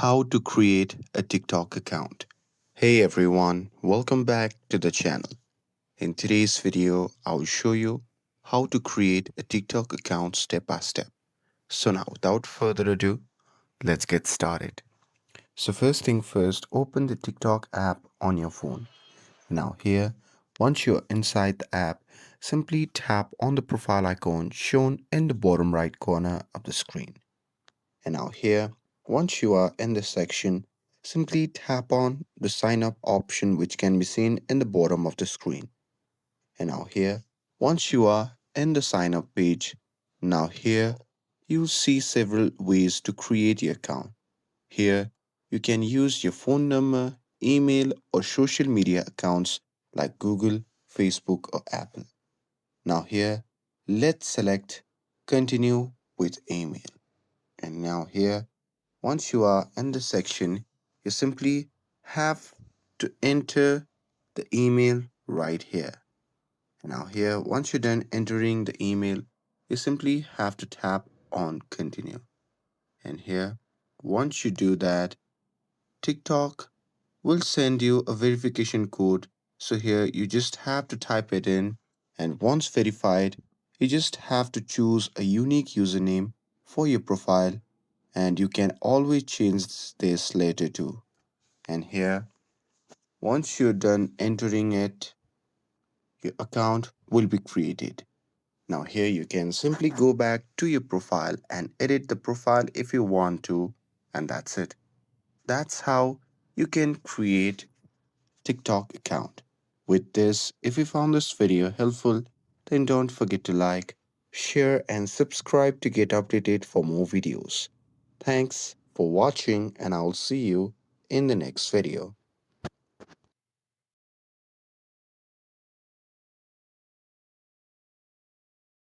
How to create a TikTok account. Hey everyone, welcome back to the channel. In today's video, I will show you how to create a TikTok account step by step. So now, without further ado, let's get started. So first thing first, open the TikTok app on your phone. Now here, once you're inside the app, simply tap on the profile icon shown in the bottom right corner of the screen. And now here, once you are in this section, simply tap on the sign up option which can be seen in the bottom of the screen. And now here, once you are in the sign up page, now here you'll see several ways to create your account. Here, you can use your phone number, email, or social media accounts like Google, Facebook, or Apple. Now here, let's select continue with email. And now here, once you are in the section, you simply have to enter the email right here. Now here, once you're done entering the email, you simply have to tap on continue. And here, once you do that, TikTok will send you a verification code. So here you just have to type it in, and once verified, you just have to choose a unique username for your profile, and you can always change this later too. And here, once you're done entering it, your account will be created. Now here you can simply go back to your profile and edit the profile if you want to, and that's it. That's how you can create TikTok account. With this, if you found this video helpful, then don't forget to like, share and subscribe to get updated for more videos. Thanks for watching and I'll see you in the next video.